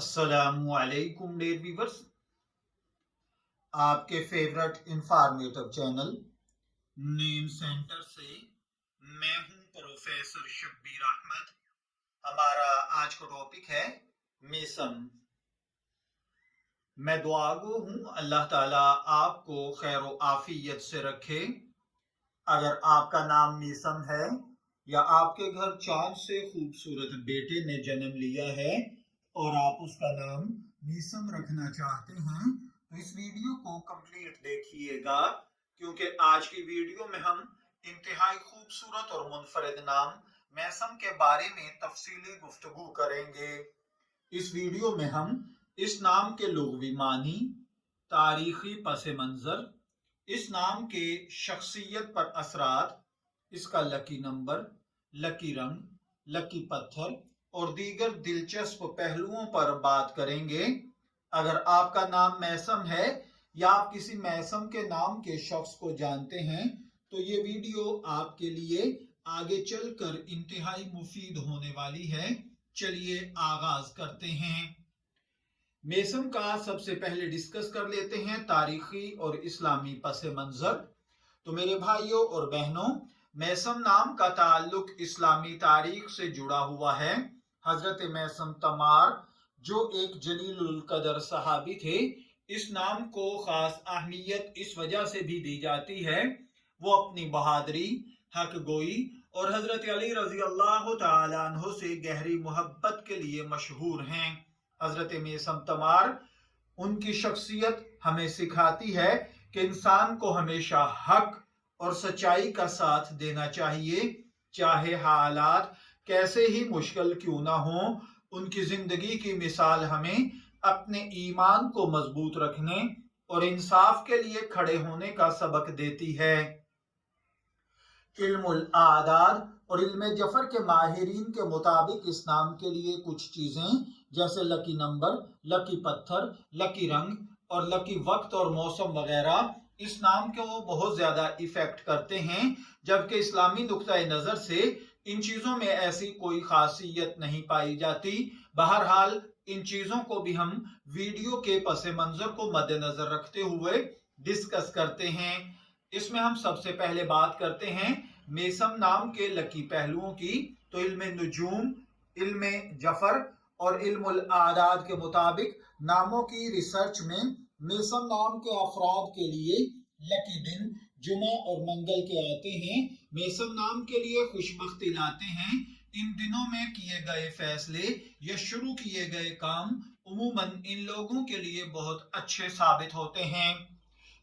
अस्सलामुअलैकुम dear viewers, आपके favourite informative channel name centre से मैं हूं प्रोफेसर शब्बीर अहमद। हमारा आज का टॉपिक है मेसम। मैं दुआगो हूं अल्लाह ताला आपको खैर आफियत से रखे। अगर आपका नाम मेसम है या आपके घर चांद से खूबसूरत बेटे ने जन्म लिया है और आप उसका नाम मेसम रखना चाहते हैं तो इस वीडियो को कंप्लीट देखिएगा, क्योंकि आज की वीडियो में हम इंतहाई खूबसूरत और मुनफरिद नाम मेसम के बारे में तफसीली गुफ्तगू करेंगे। इस वीडियो में हम इस नाम के लुग़वी मानी, तारीखी पस मंजर, इस नाम के शख्सियत पर असरात, इसका लकी नंबर, लकी रंग, लकी पत्थर और दीगर दिलचस्प पहलुओं पर बात करेंगे। अगर आपका नाम मेसम है या आप किसी मेसम के नाम के शख्स को जानते हैं तो ये वीडियो आपके लिए आगे चलकर इंतहाई मुफीद होने वाली है। चलिए आगाज करते हैं। मेसम का सबसे पहले डिस्कस कर लेते हैं तारीखी और इस्लामी पस मंजर। तो मेरे भाइयों और बहनों, मेसम नाम का ताल्लुक इस्लामी तारीख से जुड़ा हुआ है। हजरत मेसम तमार जो एक जलीलुल कदर सहाबी थे, इस नाम को खास अहमियत इस वजह से भी दी जाती है, वो अपनी बहादुरी, हक गोई और हजरत अली रजी अल्लाह तआला अन्हु से गहरी मोहब्बत के लिए मशहूर हैं। हजरत मेसम तमार, उनकी शख्सियत हमें सिखाती है कि इंसान को हमेशा हक और सच्चाई का साथ देना चाहिए, चाहे हालात कैसे ही मुश्किल क्यों ना हो। उनकी जिंदगी की मिसाल हमें अपने ईमान को मजबूत रखने और इंसाफ के लिए खड़े होने का सबक देती है। इल्मुल आदाद और इल्मे जफर के माहिरीन के मुताबिक इस नाम के लिए कुछ चीजें जैसे लकी नंबर, लकी पत्थर, लकी रंग और लकी वक्त और मौसम वगैरह इस नाम को वो बहुत ज्यादा इफेक्ट करते हैं, जबकि इस्लामी नुक्ता नजर से इन चीजों में ऐसी कोई खासियत नहीं पाई जाती। बहरहाल इन चीजों को भी हम वीडियो के पस मंजर को मद्देनजर रखते हुए डिस्कस करते हैं। इसमें हम सबसे पहले बात करते हैं मेसम नाम के लकी पहलुओं की। तो इल्मे नुजूम, इल्मे जफर और इल्मुल आदाद के मुताबिक नामों की रिसर्च में मेसम नाम के अफराद के लिए लकी दिन जुमा और मंगल के आते हैं। मेसम नाम के लिए खुशबख्ती लाते हैं। इन दिनों में किए गए फैसले या शुरू किए गए काम उमूमन इन लोगों के लिए बहुत अच्छे साबित होते हैं।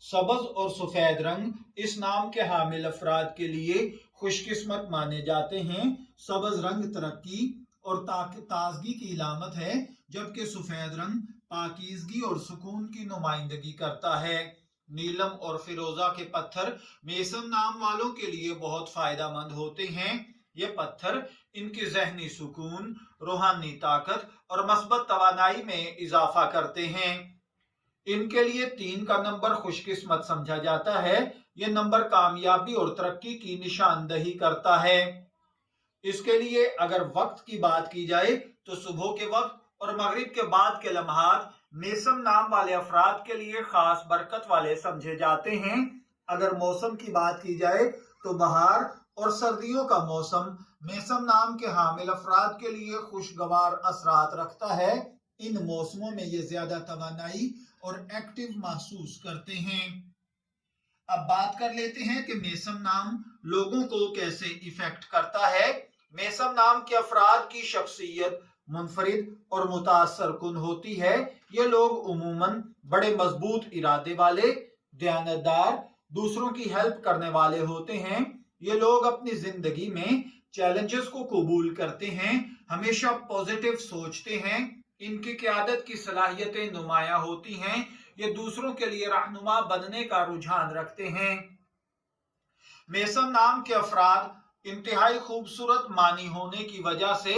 सब्ज और सफेद रंग इस नाम के हामिल अफराद के लिए खुशकिस्मत माने जाते हैं। सब्ज रंग तरक्की और ताजगी की इलामत है, जबकि सफेद रंग पाकीज़गी और सुकून की नुमाइंदगी करता है। नीलम और फिरोजा के पत्थर मेसम नाम वालों के लिए बहुत फायदेमंद होते हैं। ये पत्थर इनकी जहनी सुकून, रूहानी ताकत और मस्बत तवानाई में इजाफा करते हैं। इनके लिए 3 का नंबर खुशकिस्मत समझा जाता है। यह नंबर कामयाबी और तरक्की की निशानदही करता है। इसके लिए अगर वक्त की बात की जाए तो सुबह के वक्त और मगरिब के बाद के लम्हात मेसम नाम वाले अफराद के लिए खास बरकत वाले समझे जाते हैं। अगर मौसम की बात की जाए तो बहार और सर्दियों का मौसम मेसम नाम के हामिल अफराद के लिए खुशगवार असरात रखता है। इन मौसमों में ये ज्यादा तवानाई और एक्टिव महसूस करते हैं। अब बात कर लेते हैं कि मेसम नाम लोगों को कैसे इफेक्ट करता है। मेसम नाम के अफराद की शख्सियत मुनफरिद और मुतासर कुन होती है। ये लोग उमूमन बड़े मजबूत इरादे वाले, दयानतदार, दूसरों की हेल्प करने वाले होते हैं। ये लोग अपनी जिंदगी में चैलेंजेस को कबूल करते हैं, हमेशा पॉजिटिव सोचते हैं, इनकी क़यादत की सलाहियतें नुमायां होती हैं। ये दूसरों के लिए रहनुमा बनने का रुझान रखते हैं। मेसम नाम के अफराद इंतहाई खूबसूरत मानी होने की वजह से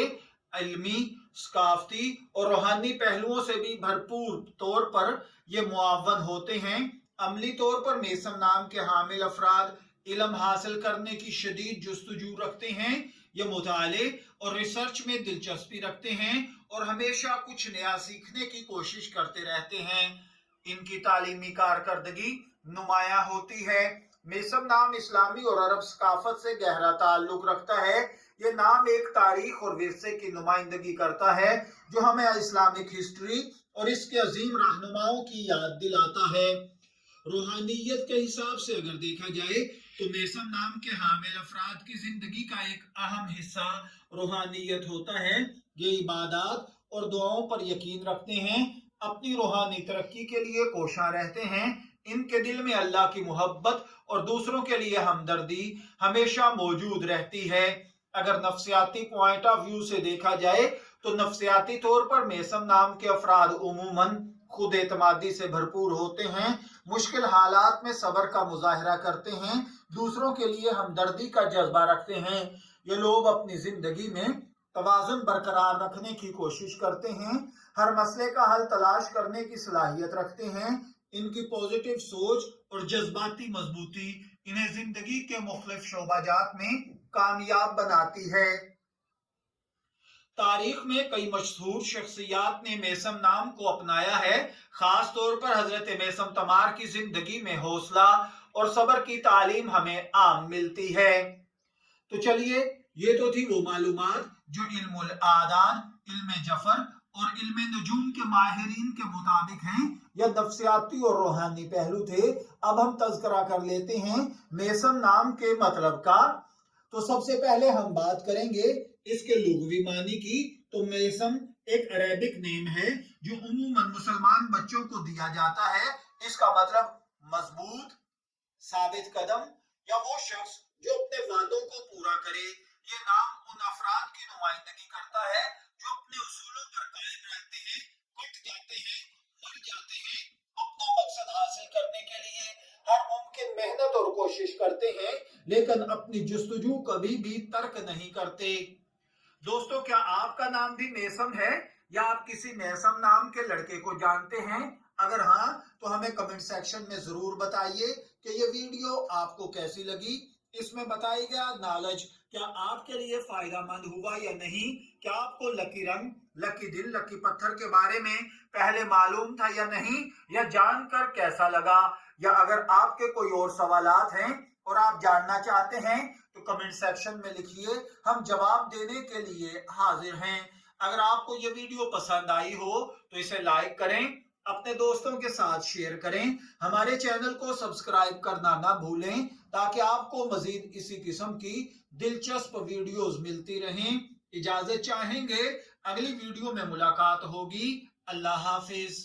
इल्मी, सकाफती और रूहानी पहलुओं से भी भरपूर तौर पर ये मुआवन होते हैं। अमली तौर पर मेसम नाम के हामिल अफराद इल्म हासिल करने की शदीद जुस्तजू रखते हैं। ये मुताले और रिसर्च में दिलचस्पी रखते हैं और हमेशा कुछ नया सीखने की कोशिश करते रहते हैं। इनकी तालीमी कारकर्दगी नुमाया होती है। मेसम नाम इस्लामी और अरब सकाफत से गहरा ताल्लुक रखता है। ये नाम एक तारीख और विरसे की नुमाइंदगी करता है जो हमें इस्लामिक हिस्ट्री और इसके अजीम रहनुमाओं की याद दिलाता है। रूहानियत के हिसाब से अगर देखा जाए तो मेसम नाम के हामिल अफराद की जिंदगी का एक अहम हिस्सा रूहानियत होता है। ये इबादत और दुआओं पर यकीन रखते हैं, अपनी रूहानी तरक्की के लिए कोशां रहते हैं। इनके दिल में अल्लाह की मोहब्बत और दूसरों के लिए हमदर्दी हमेशा मौजूद रहती है। अगर नफ्सियाती पॉइंट ऑफ व्यू से देखा जाए तो नफ्सियाती तौर पर मेसम नाम के अफराद उमूमन खुद एतमादी से भरपूर होते हैं, मुश्किल हालात में सब्र का मुजाहरा करते हैं, दूसरों के लिए हमदर्दी का जज्बा रखते हैं। ये लोग अपनी जिंदगी में तवाज़ुन बरकरार रखने की कोशिश करते हैं, हर मसले का हल तलाश करने की सलाहियत रखते हैं। इनकी पॉजिटिव सोच और जज्बाती मजबूती इन्हें जिंदगी के मुख्तलिफ शोबाजात में कामयाब बनाती है। तारीख में कई मशहूर शख्सियात ने मेसम नाम को अपनाया है। खास तौर पर हजरत मेसम तमार की जिंदगी में हौसला और सब्र की तालीम हमें आम मिलती है। तो चलिए, ये तो थी वो मालूमात जो इल्मुल आदान, इल्म जफर और इल्म नजूम के माहिरीन के मुताबिक हैं। यह नफ्सियाती और रूहानी पहलू थे। अब हम तज़किरा कर लेते हैं मेसम नाम के मतलब का। तो सबसे पहले हम बात करेंगे इसके लुग़वी मानी की। तो मेसम एक अरेबिक नेम है जो उमूमन मुसलमान बच्चों को दिया जाता है। इसका मतलब मजबूत, साबित कदम या वो शख्स जो अपने वादों को पूरा करे। ये नाम उन अफराद की नुमाइंदगी करता है जो अपने उसूलों पर कायम रहते हैं, कट जाते हैं, मर जाते हैं, अपना मकसद हासिल करने के लिए हर मुमकिन मेहनत और कोशिश करते हैं, लेकिन अपनी जुस्तजू कभी भी तर्क नहीं करते। दोस्तों, क्या आपका नाम भी मेसम है या आप किसी मेसम नाम के लड़के को जानते हैं? अगर हाँ, तो हमें कमेंट सेक्शन में जरूर बताइए कि ये वीडियो आपको कैसी लगी। इसमें बताया गया नॉलेज क्या आपके लिए फायदेमंद हुआ या नहीं? क्या आपको लकी रंग, लकी दिल, लकी पत्थर के बारे में पहले मालूम था या नहीं, या जानकर कैसा लगा? या अगर आपके कोई और सवालात हैं और आप जानना चाहते हैं तो कमेंट सेक्शन में लिखिए, हम जवाब देने के लिए हाजिर हैं। अगर आपको ये वीडियो पसंद आई हो तो इसे लाइक करें, अपने दोस्तों के साथ शेयर करें, हमारे चैनल को सब्सक्राइब करना ना भूलें ताकि आपको मजीद इसी किस्म की दिलचस्प वीडियोस मिलती रहें। इजाजत चाहेंगे, अगली वीडियो में मुलाकात होगी। अल्लाह हाफिज।